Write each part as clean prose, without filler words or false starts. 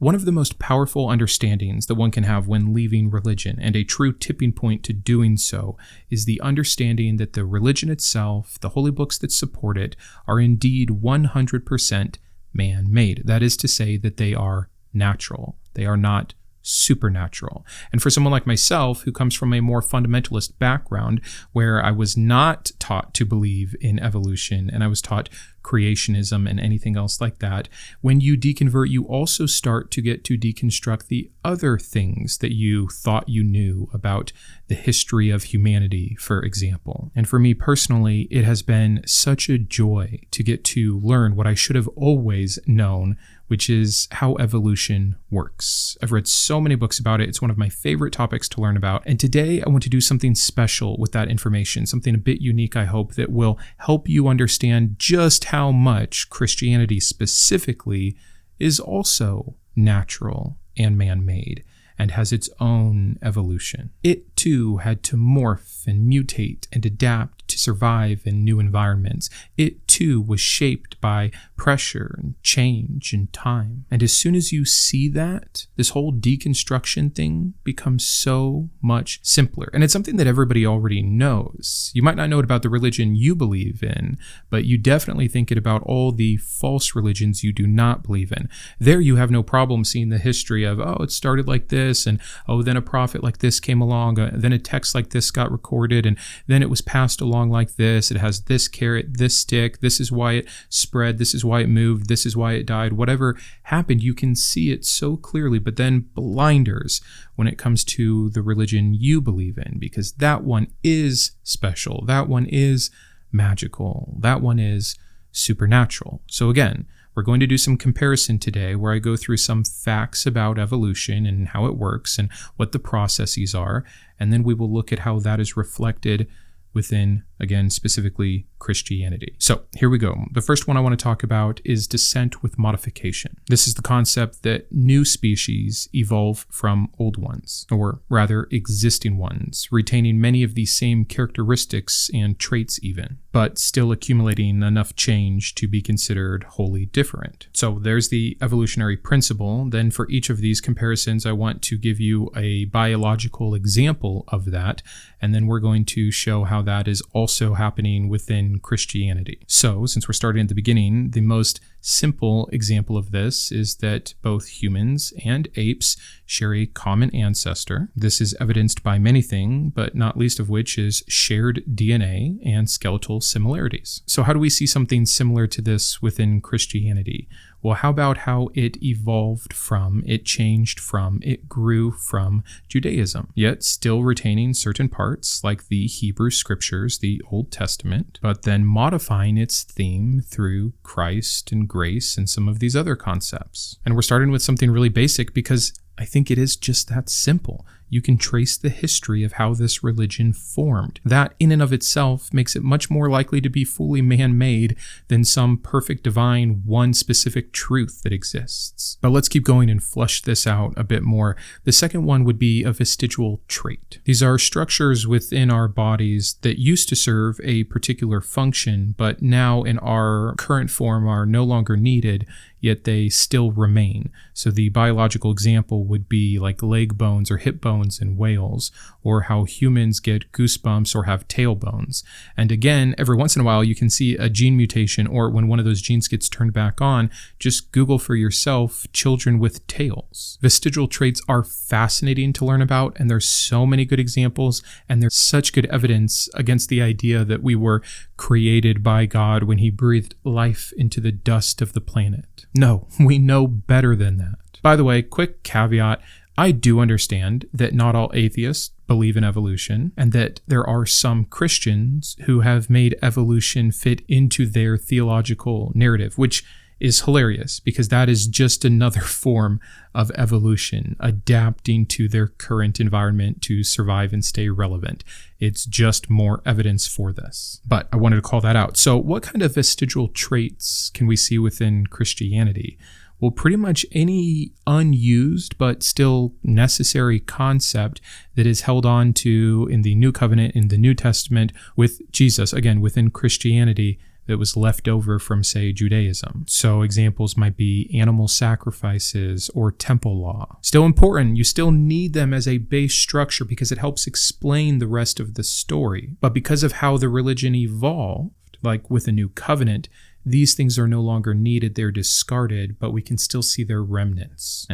One of the most powerful understandings that one can have when leaving religion, and a true tipping point to doing so, is the understanding that the religion itself, the holy books that support it, are indeed 100% man-made. That is to say that they are natural. They are not supernatural. And for someone like myself, who comes from a more fundamentalist background, where I was not taught to believe in evolution, and I was taught creationism and anything else like that, when you deconvert, you also start to get to deconstruct the other things that you thought you knew about the history of humanity, for example. And for me personally, it has been such a joy to get to learn what I should have always known, which is how evolution works. I've read so many books about it. It's one of my favorite topics to learn about. And today I want to do something special with that information, something a bit unique, I hope, that will help you understand just how much Christianity specifically is also natural and man-made and has its own evolution. It too had to morph and mutate and adapt to survive in new environments. It too was shaped by pressure and change and time. And as soon as you see that, this whole deconstruction thing becomes so much simpler. And it's something that everybody already knows. You might not know it about the religion you believe in, but you definitely think it about all the false religions you do not believe in. There you have no problem seeing the history of, oh, it started like this, and oh, then a prophet like this came along, then a text like this got recorded, and then it was passed along like this. It has this carrot, this stick, this is why it spread, this is why it moved, this is why it died. Whatever happened, you can see it so clearly, but then blinders when it comes to the religion you believe in, because that one is special, that one is magical, that one is supernatural. So again, we're going to do some comparison today where I go through some facts about evolution and how it works and what the processes are, and then we will look at how that is reflected within, again, specifically Christianity. So here we go. The first one I want to talk about is descent with modification. This is the concept that new species evolve from old ones, or rather existing ones, retaining many of the same characteristics and traits even, but still accumulating enough change to be considered wholly different. So there's the evolutionary principle. Then for each of these comparisons, I want to give you a biological example of that, and then we're going to show how that is also happening within Christianity. So, since we're starting at the beginning, the most simple example of this is that both humans and apes share a common ancestor. This is evidenced by many things, but not least of which is shared DNA and skeletal similarities. So how do we see something similar to this within Christianity? Well, how about how it evolved from, it changed from, it grew from Judaism, yet still retaining certain parts like the Hebrew scriptures, the Old Testament, but then modifying its theme through Christ and grace and some of these other concepts. And we're starting with something really basic because I think it is just that simple. You can trace the history of how this religion formed. That in and of itself makes it much more likely to be fully man-made than some perfect divine one specific truth that exists. But let's keep going and flush this out a bit more. The second one would be a vestigial trait. These are structures within our bodies that used to serve a particular function, but now in our current form are no longer needed, yet they still remain. So the biological example would be like leg bones or hip bones in whales, or how humans get goosebumps or have tailbones. And again, every once in a while you can see a gene mutation, or when one of those genes gets turned back on, just Google for yourself children with tails. Vestigial traits are fascinating to learn about, and there's so many good examples, and there's such good evidence against the idea that we were created by God when he breathed life into the dust of the planet. No, we know better than that. By the way, quick caveat, I do understand that not all atheists believe in evolution, and that there are some Christians who have made evolution fit into their theological narrative, which is hilarious because that is just another form of evolution, adapting to their current environment to survive and stay relevant. It's just more evidence for this. But I wanted to call that out. So what kind of vestigial traits can we see within Christianity? Well, pretty much any unused but still necessary concept that is held on to in the New Covenant, in the New Testament with Jesus, again, within Christianity, that was left over from, say, Judaism. So examples might be animal sacrifices or temple law. Still important, you still need them as a base structure because it helps explain the rest of the story. But because of how the religion evolved, like with a new covenant, these things are no longer needed, they're discarded, but we can still see their remnants.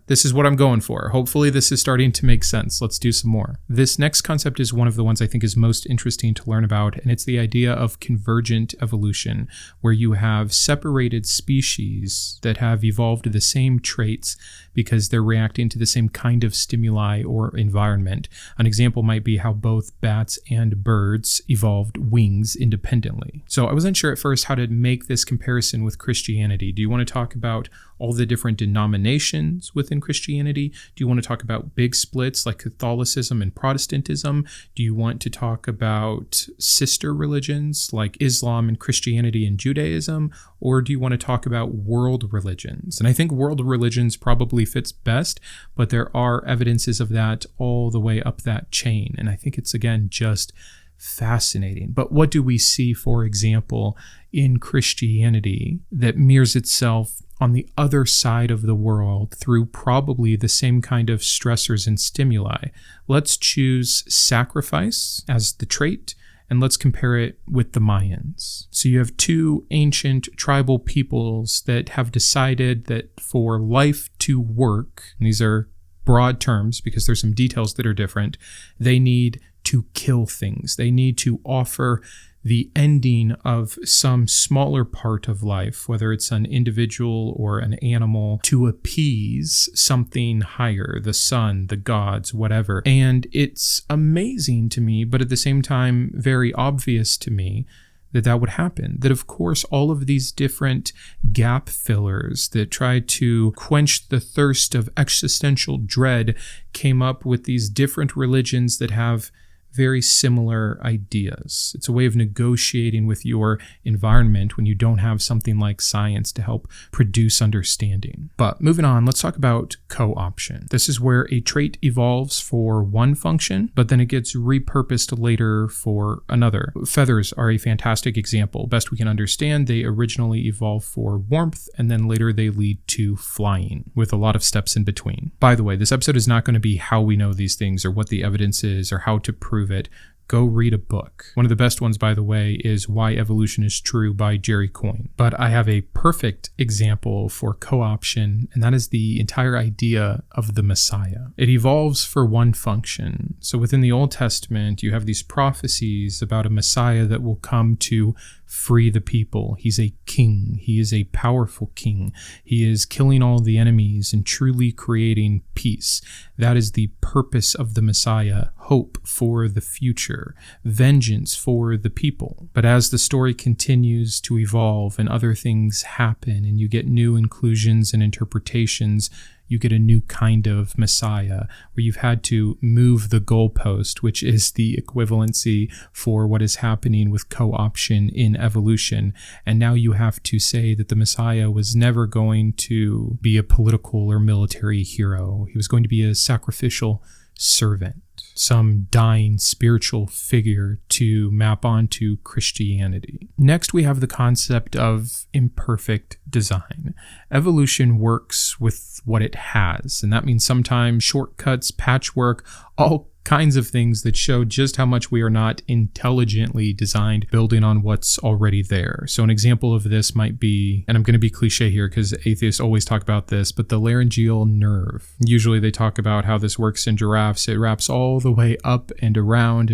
This is what I'm going for. Hopefully this is starting to make sense. Let's do some more. This next concept is one of the ones I think is most interesting to learn about, and it's the idea of convergent evolution, where you have separated species that have evolved the same traits because they're reacting to the same kind of stimuli or environment. An example might be how both bats and birds evolved wings independently. So I wasn't sure at first how to make this comparison with Christianity. Do you want to talk about all the different denominations within Christianity? Do you want to talk about big splits like Catholicism and Protestantism? Do you want to talk about sister religions like Islam and Christianity and Judaism? Or do you want to talk about world religions? And I think world religions probably fits best, but there are evidences of that all the way up that chain. And I think it's, again, just fascinating. But what do we see, for example, in Christianity that mirrors itself on the other side of the world through probably the same kind of stressors and stimuli? Let's choose sacrifice as the trait, and let's compare it with the Mayans. So you have two ancient tribal peoples that have decided that for life to work, and these are broad terms because there's some details that are different, they need to kill things. They need to offer the ending of some smaller part of life, whether it's an individual or an animal, to appease something higher, the sun, the gods, whatever. And it's amazing to me, but at the same time, very obvious to me that would happen. That, of course, all of these different gap fillers that tried to quench the thirst of existential dread came up with these different religions that have very similar ideas. It's a way of negotiating with your environment when you don't have something like science to help produce understanding. But moving on, let's talk about co-option. This is where a trait evolves for one function, but then it gets repurposed later for another. Feathers are a fantastic example. Best we can understand, they originally evolved for warmth, and then later they lead to flying, with a lot of steps in between. By the way, this episode is not going to be how we know these things or what the evidence is or how to prove it. Go read a book. One of the best ones, by the way, is Why Evolution is True by Jerry Coyne. But I have a perfect example for co-option, and that is the entire idea of the Messiah. It evolves for one function. So within the Old Testament, you have these prophecies about a Messiah that will come to free the people. He's a king. He is a powerful king. He is killing all the enemies and truly creating peace. That is the purpose of the Messiah. Hope for the future. Vengeance for the people. But as the story continues to evolve and other things happen and you get new inclusions and interpretations, you get a new kind of Messiah where you've had to move the goalpost, which is the equivalency for what is happening with co-option in evolution. And now you have to say that the Messiah was never going to be a political or military hero. He was going to be a sacrificial servant, some dying spiritual figure to map onto Christianity. Next, we have the concept of imperfect design. Evolution works with what it has, and that means sometimes shortcuts, patchwork, all kinds of things that show just how much we are not intelligently designed, building on what's already there. So an example of this might be, and I'm going to be cliche here because atheists always talk about this, but the laryngeal nerve. Usually they talk about how this works in giraffes. It wraps all the way up and around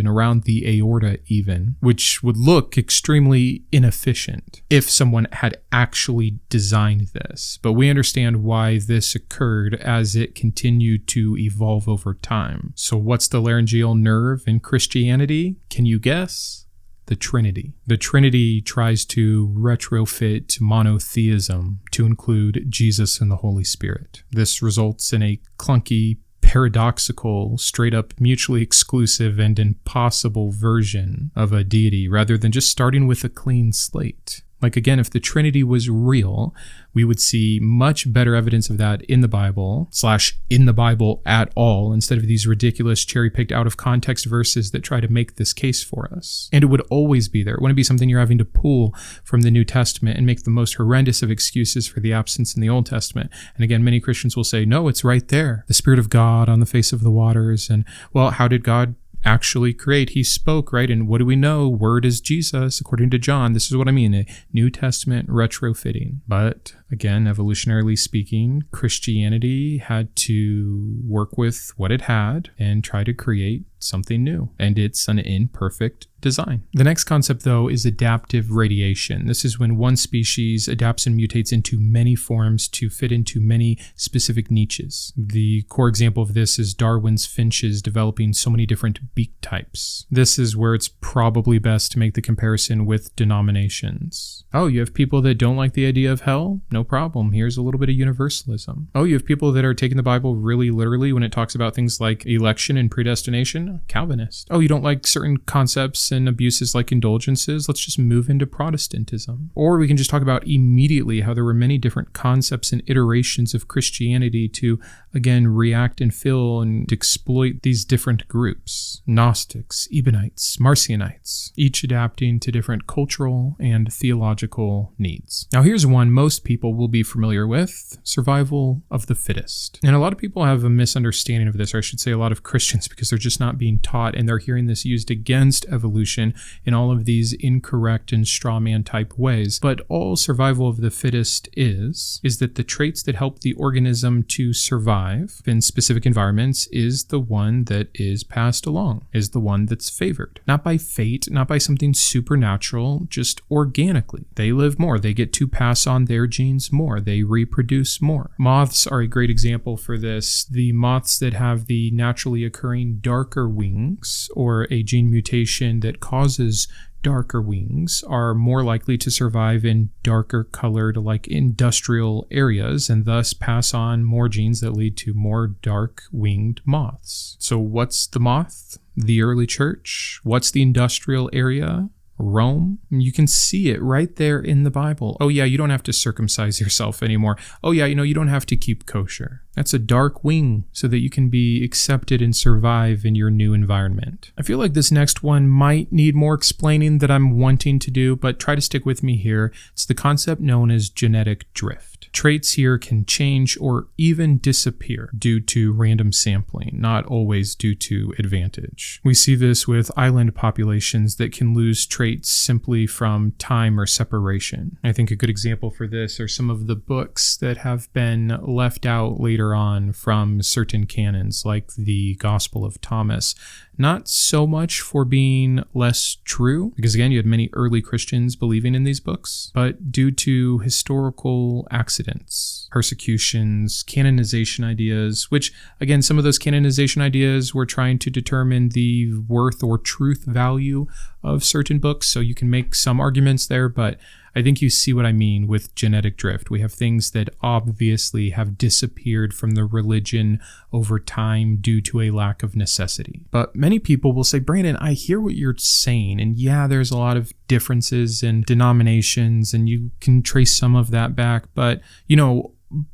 the aorta even, which would look extremely inefficient if someone had actually designed this. But we understand why this occurred as it continued to evolve over time. So what's the laryngeal nerve in Christianity? Can you guess? The Trinity. The Trinity tries to retrofit monotheism to include Jesus and the Holy Spirit. This results in a clunky, paradoxical, straight up mutually exclusive and impossible version of a deity rather than just starting with a clean slate. Like, again, if the Trinity was real, we would see much better evidence of that in the Bible / in the Bible at all, instead of these ridiculous cherry-picked out of context verses that try to make this case for us. And it would always be there. It wouldn't be something you're having to pull from the New Testament and make the most horrendous of excuses for the absence in the Old Testament. And again, many Christians will say, no, it's right there. The Spirit of God on the face of the waters. And, well, how did God actually create? He spoke, right? And what do we know? Word is Jesus, according to John. This is what I mean, a New Testament retrofitting. But again, evolutionarily speaking, Christianity had to work with what it had and try to create something new. And it's an imperfect design. The next concept, though, is adaptive radiation. This is when one species adapts and mutates into many forms to fit into many specific niches. The core example of this is Darwin's finches developing so many different beak types. This is where it's probably best to make the comparison with denominations. Oh, you have people that don't like the idea of hell? No problem. Here's a little bit of universalism. Oh, you have people that are taking the Bible really literally when it talks about things like election and predestination? Calvinist. Oh, you don't like certain concepts and abuses like indulgences? Let's just move into Protestantism. Or we can just talk about immediately how there were many different concepts and iterations of Christianity to, again, react and fill and exploit these different groups. Gnostics, Ebionites, Marcionites, each adapting to different cultural and theological needs. Now, here's one most people will be familiar with: survival of the fittest. And a lot of people have a misunderstanding of this, or I should say a lot of Christians, because they're just not being taught, and they're hearing this used against evolution in all of these incorrect and straw man type ways. But all survival of the fittest is that the traits that help the organism to survive in specific environments is the one that is passed along, is the one that's favored. Not by fate, not by something supernatural, just organically. They live more. They get to pass on their genes more. They reproduce more. Moths are a great example for this. The moths that have the naturally occurring darker wings, or a gene mutation that causes darker wings, are more likely to survive in darker colored, like industrial areas, and thus pass on more genes that lead to more dark winged moths. So what's the moth? The early church. What's the industrial area? Rome. You can see it right there in the Bible. Oh yeah, you don't have to circumcise yourself anymore. Oh yeah, you don't have to keep kosher. That's a dark wing so that you can be accepted and survive in your new environment. I feel like this next one might need more explaining than I'm wanting to do, but try to stick with me here. It's the concept known as genetic drift. Traits here can change or even disappear due to random sampling, not always due to advantage. We see this with island populations that can lose traits simply from time or separation. I think a good example for this are some of the books that have been left out later on from certain canons, like the Gospel of Thomas. Not so much for being less true, because again, you had many early Christians believing in these books, but due to historical accidents, persecutions, canonization ideas, which again, some of those canonization ideas were trying to determine the worth or truth value of certain books. So you can make some arguments there, but I think you see what I mean with genetic drift. We have things that obviously have disappeared from the religion over time due to a lack of necessity. But many people will say, Brandon, I hear what you're saying. And yeah, there's a lot of differences in denominations, and you can trace some of that back. But,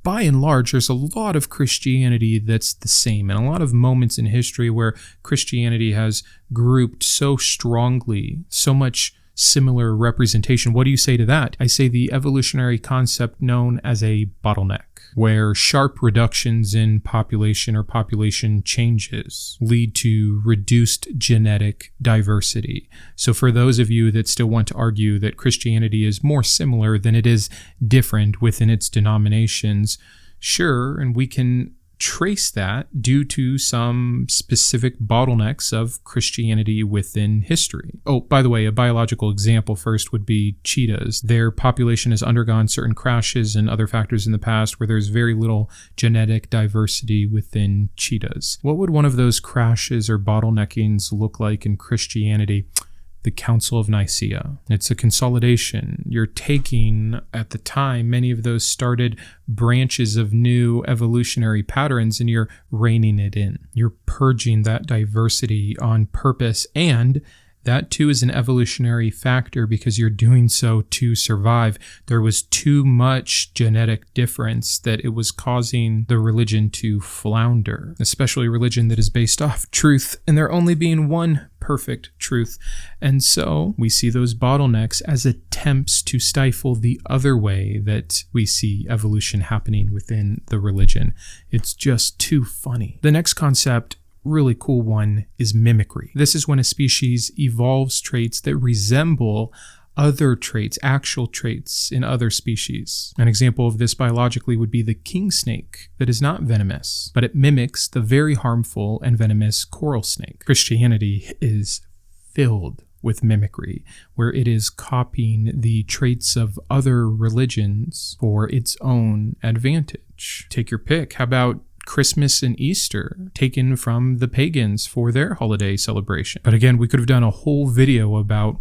by and large, there's a lot of Christianity that's the same, and a lot of moments in history where Christianity has grouped so strongly, so much similar representation. What do you say to that? I say the evolutionary concept known as a bottleneck, where sharp reductions in population or population changes lead to reduced genetic diversity. So for those of you that still want to argue that Christianity is more similar than it is different within its denominations, sure, and we can trace that due to some specific bottlenecks of Christianity within history. Oh, by the way, a biological example first would be cheetahs. Their population has undergone certain crashes and other factors in the past where there's very little genetic diversity within cheetahs. What would one of those crashes or bottleneckings look like in Christianity? The Council of Nicaea. It's a consolidation. You're taking, at the time, many of those started branches of new evolutionary patterns, and you're reining it in. You're purging that diversity on purpose and That too is an evolutionary factor because you're doing so to survive. There was too much genetic difference that it was causing the religion to flounder, especially religion that is based off truth, and there only being one perfect truth. And so we see those bottlenecks as attempts to stifle the other way that we see evolution happening within the religion. It's just too funny. The next concept, really cool one, is mimicry. This is when a species evolves traits that resemble other traits, actual traits in other species. An example of this biologically would be the king snake that is not venomous, but it mimics the very harmful and venomous coral snake. Christianity is filled with mimicry, where it is copying the traits of other religions for its own advantage. Take your pick. How about Christmas and Easter, taken from the pagans for their holiday celebration? But again, we could have done a whole video about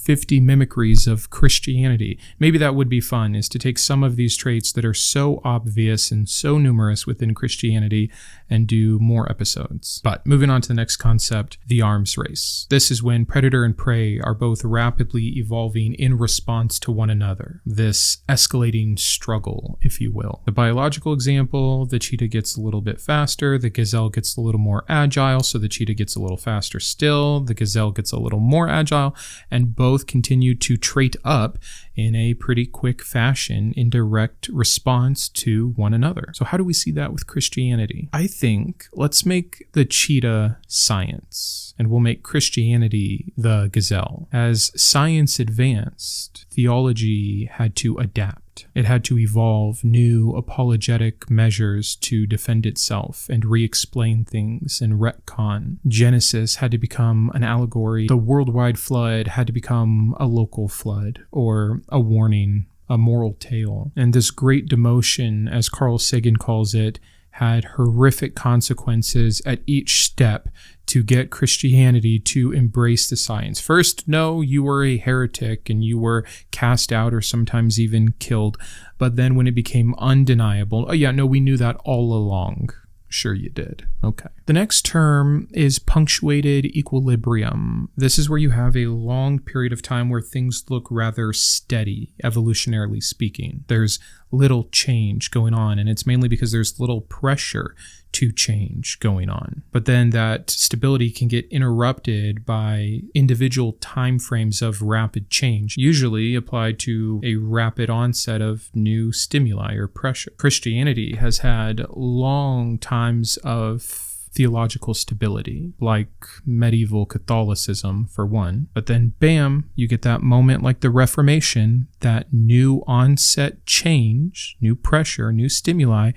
50 mimicries of Christianity. Maybe that would be fun, is to take some of these traits that are so obvious and so numerous within Christianity and do more episodes. But moving on to the next concept, the arms race. This is when predator and prey are both rapidly evolving in response to one another. This escalating struggle, if you will. The biological example, the cheetah gets a little bit faster, the gazelle gets a little more agile, so the cheetah gets a little faster still, the gazelle gets a little more agile, and both continue to trait up in a pretty quick fashion in direct response to one another. So how do we see that with Christianity? I think let's make the cheetah science, and we'll make Christianity the gazelle. As science advanced, theology had to adapt. It had to evolve new apologetic measures to defend itself and re-explain things and retcon. Genesis had to become an allegory. The worldwide flood had to become a local flood, or a warning, a moral tale. And this great demotion, as Carl Sagan calls it, had horrific consequences at each step to get Christianity to embrace the science. First, no, you were a heretic and you were cast out or sometimes even killed. But then when it became undeniable, oh yeah, no, we knew that all along. Sure you did. Okay. The next term is punctuated equilibrium. This is where you have a long period of time where things look rather steady, evolutionarily speaking. There's little change going on, and it's mainly because there's little pressure to change going on. But then that stability can get interrupted by individual time frames of rapid change, usually applied to a rapid onset of new stimuli or pressure. Christianity has had long times of theological stability, like medieval Catholicism for one. But then bam, you get that moment like the Reformation, that new onset change, new pressure, new stimuli,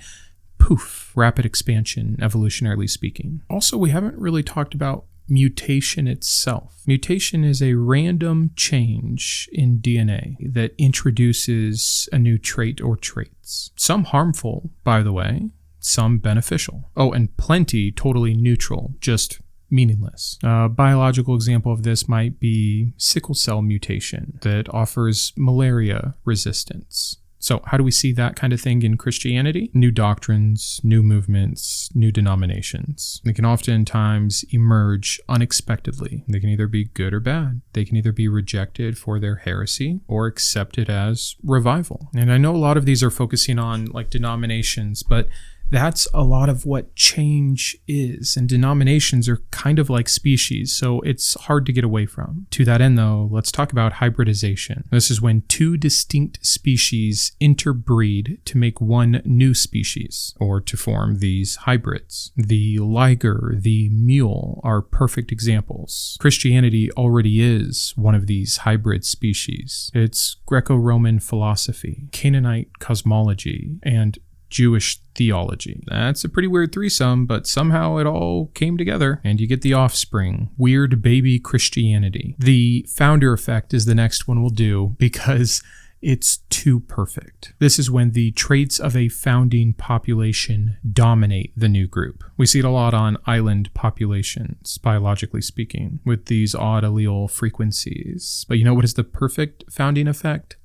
poof, rapid expansion, evolutionarily speaking. Also, we haven't really talked about mutation itself. Mutation is a random change in DNA that introduces a new trait or traits. Some harmful, by the way, some beneficial. Oh, and plenty totally neutral, just meaningless. A biological example of this might be sickle cell mutation that offers malaria resistance. So how do we see that kind of thing in Christianity? New doctrines, new movements, new denominations. They can oftentimes emerge unexpectedly. They can either be good or bad. They can either be rejected for their heresy or accepted as revival. And I know a lot of these are focusing on like denominations, but that's a lot of what change is, and denominations are kind of like species, so it's hard to get away from. To that end, though, let's talk about hybridization. This is when two distinct species interbreed to make one new species, or to form these hybrids. The liger, the mule are perfect examples. Christianity already is one of these hybrid species. It's Greco-Roman philosophy, Canaanite cosmology, and Jewish theology. That's a pretty weird threesome, but somehow it all came together, and you get the offspring, weird baby Christianity. The founder effect is the next one we'll do because it's too perfect. This is when the traits of a founding population dominate the new group. We see it a lot on island populations, biologically speaking, with these odd allele frequencies. But you know what is the perfect founding effect?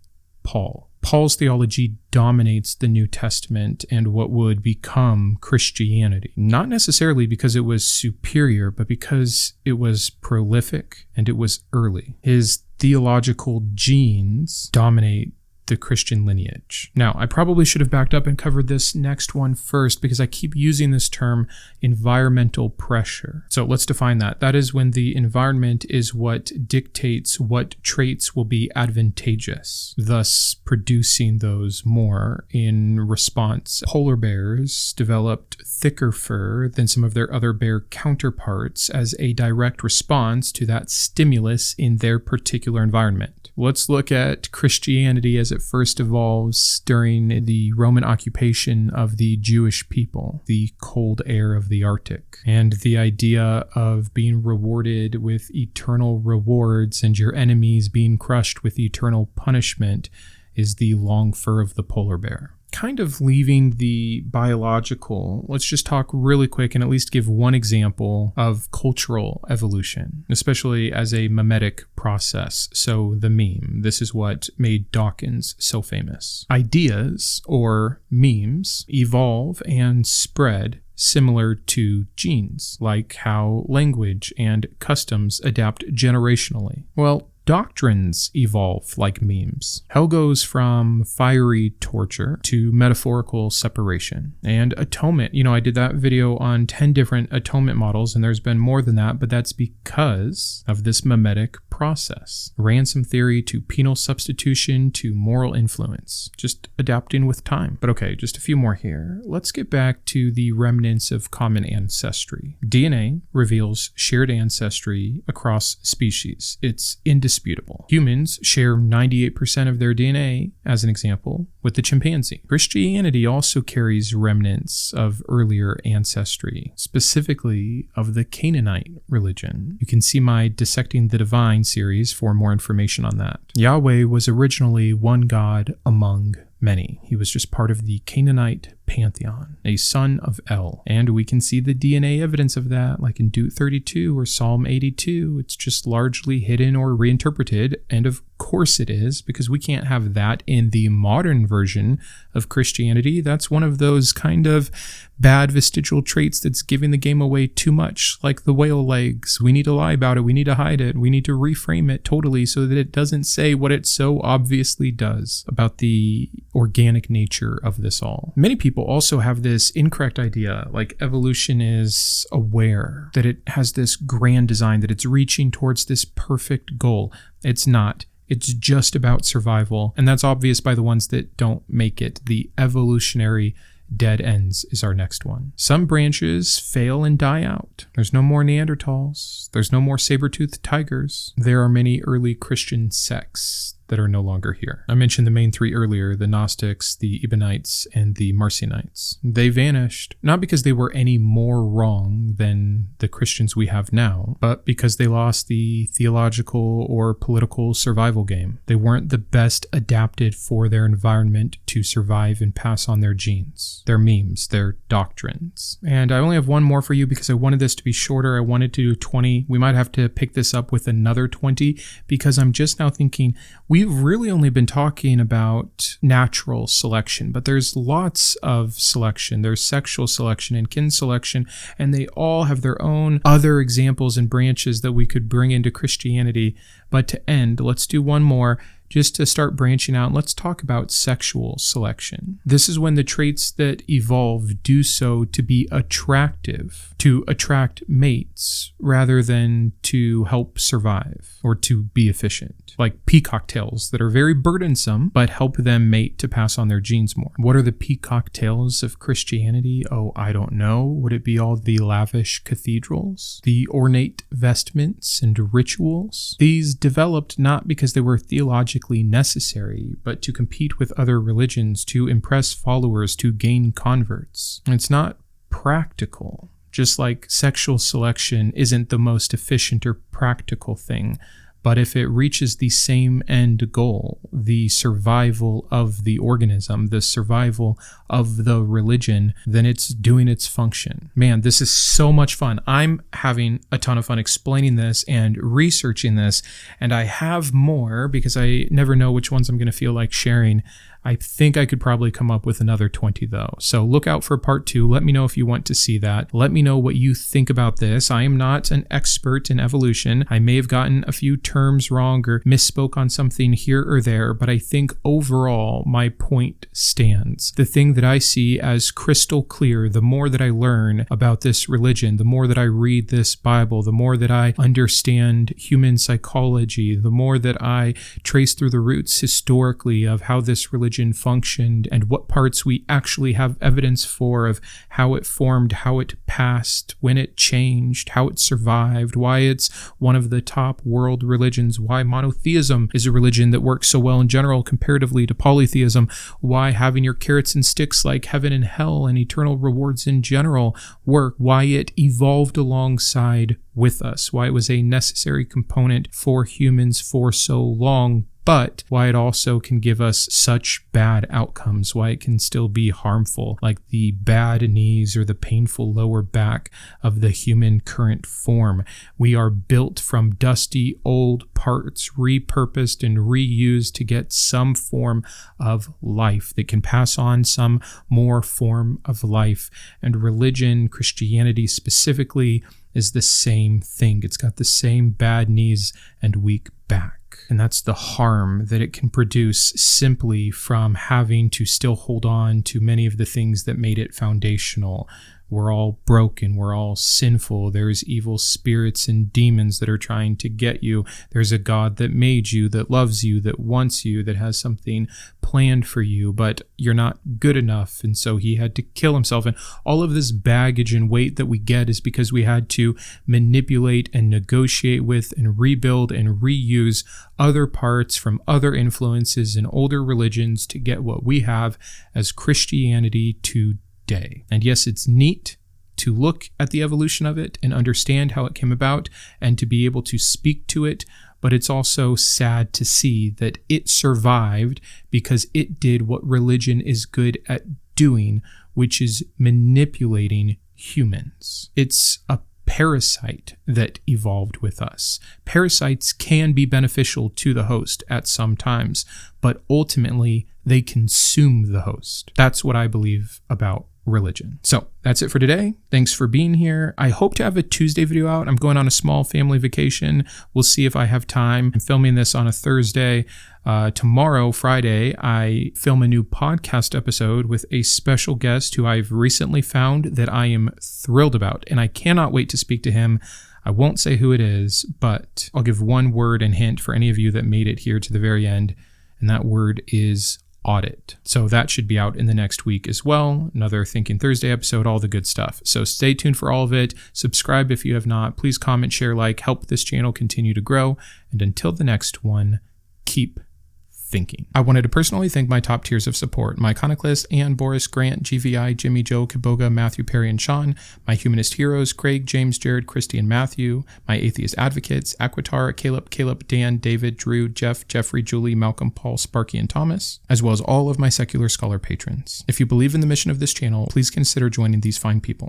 Paul. Paul's theology dominates the New Testament and what would become Christianity, not necessarily because it was superior, but because it was prolific and it was early. His theological genes dominate the Christian lineage. Now, I probably should have backed up and covered this next one first because I keep using this term environmental pressure. So let's define that. That is when the environment is what dictates what traits will be advantageous, thus producing those more in response. Polar bears developed thicker fur than some of their other bear counterparts as a direct response to that stimulus in their particular environment. Let's look at Christianity as it first evolves during the Roman occupation of the Jewish people, the cold air of the Arctic, and the idea of being rewarded with eternal rewards and your enemies being crushed with eternal punishment is the long fur of the polar bear. Kind of leaving the biological, let's just talk really quick and at least give one example of cultural evolution, especially as a memetic process. So the meme, this is what made Dawkins so famous. Ideas, or memes, evolve and spread similar to genes, like how language and customs adapt generationally. Well, doctrines evolve like memes. Hell goes from fiery torture to metaphorical separation. And atonement, I did that video on 10 different atonement models, and there's been more than that, but that's because of this memetic process. Ransom theory to penal substitution to moral influence. Just adapting with time. But okay, just a few more here. Let's get back to the remnants of common ancestry. DNA reveals shared ancestry across species. It's indisputable. Humans share 98% of their DNA, as an example, with the chimpanzee. Christianity also carries remnants of earlier ancestry, specifically of the Canaanite religion. You can see my Dissecting the Divine series for more information on that. Yahweh was originally one God among many. He was just part of the Canaanite pantheon, a son of El. And we can see the DNA evidence of that, like in Deut 32 or Psalm 82. It's just largely hidden or reinterpreted, and of course it is, because we can't have that in the modern version of Christianity. That's one of those kind of bad vestigial traits that's giving the game away too much, like the whale legs. We need to lie about it. We need to hide it. We need to reframe it totally so that it doesn't say what it so obviously does about the organic nature of this all. Many people also have this incorrect idea, like evolution is aware, that it has this grand design, that it's reaching towards this perfect goal. It's not. It's just about survival, and that's obvious by the ones that don't make it. The evolutionary dead ends is our next one. Some branches fail and die out. There's no more Neanderthals. There's no more saber-toothed tigers. There are many early Christian sects that are no longer here. I mentioned the main three earlier, the Gnostics, the Ebionites, and the Marcionites. They vanished, not because they were any more wrong than the Christians we have now, but because they lost the theological or political survival game. They weren't the best adapted for their environment to survive and pass on their genes, their memes, their doctrines. And I only have one more for you because I wanted this to be shorter. I wanted to do 20. We might have to pick this up with another 20 because I'm just now thinking we've really only been talking about natural selection, but there's lots of selection. There's sexual selection and kin selection, and they all have their own other examples and branches that we could bring into Christianity. But to end, let's do one more just to start branching out. Let's talk about sexual selection. This is when the traits that evolve do so to be attractive, to attract mates rather than to help survive or to be efficient. Like peacock tails that are very burdensome, but help them mate to pass on their genes more. What are the peacock tails of Christianity? Oh, I don't know. Would it be all the lavish cathedrals? The ornate vestments and rituals? These developed not because they were theologically necessary, but to compete with other religions, to impress followers, to gain converts. It's not practical. Just like sexual selection isn't the most efficient or practical thing, But if it reaches the same end goal, the survival of the organism, the survival of the religion, then it's doing its function. Man, this is so much fun. I'm having a ton of fun explaining this and researching this, and I have more because I never know which ones I'm going to feel like sharing. I think I could probably come up with another 20 though. So look out for part 2. Let me know if you want to see that. Let me know what you think about this. I am not an expert in evolution. I may have gotten a few terms wrong or misspoke on something here or there, but I think overall my point stands. The thing that I see as crystal clear, the more that I learn about this religion, the more that I read this Bible, the more that I understand human psychology, the more that I trace through the roots historically of how this religion functioned and what parts we actually have evidence for of how it formed, how it passed, when it changed, how it survived, why it's one of the top world religions, why monotheism is a religion that works so well in general comparatively to polytheism, why having your carrots and sticks like heaven and hell and eternal rewards in general work, why it evolved alongside with us, why it was a necessary component for humans for so long, but why it also can give us such bad outcomes, why it can still be harmful, like the bad knees or the painful lower back of the human current form. We are built from dusty old parts, repurposed and reused to get some form of life that can pass on some more form of life. And religion, Christianity specifically, is the same thing. It's got the same bad knees and weak back. And that's the harm that it can produce simply from having to still hold on to many of the things that made it foundational. We're all broken. We're all sinful. There's evil spirits and demons that are trying to get you. There's a God that made you, that loves you, that wants you, that has something planned for you, but you're not good enough. And so he had to kill himself. And all of this baggage and weight that we get is because we had to manipulate and negotiate with and rebuild and reuse other parts from other influences and older religions to get what we have as Christianity today. And yes, it's neat to look at the evolution of it and understand how it came about and to be able to speak to it, but it's also sad to see that it survived because it did what religion is good at doing, which is manipulating humans. It's a parasite that evolved with us. Parasites can be beneficial to the host at some times, but ultimately they consume the host. That's what I believe about religion. So that's it for today. Thanks for being here. I hope to have a Tuesday video out. I'm going on a small family vacation. We'll see if I have time. I'm filming this on a Thursday. Tomorrow, Friday, I film a new podcast episode with a special guest who I've recently found that I am thrilled about, and I cannot wait to speak to him. I won't say who it is, but I'll give one word and hint for any of you that made it here to the very end, and that word is audit. So that should be out in the next week as well. Another Thinking Thursday episode, all the good stuff. So stay tuned for all of it. Subscribe if you have not. Please comment, share, like, help this channel continue to grow. And until the next one, keep thinking. I wanted to personally thank my top tiers of support, my Iconoclast, Ann, Boris, Grant, GVI, Jimmy, Joe, Kitboga, Matthew, Perry, and Sean, my Humanist heroes, Craig, James, Jared, Christy, and Matthew, my Atheist advocates, Aquitar, Caleb, Dan, David, Drew, Jeff, Jeffrey, Julie, Malcolm, Paul, Sparky, and Thomas, as well as all of my secular scholar patrons. If you believe in the mission of this channel, please consider joining these fine people.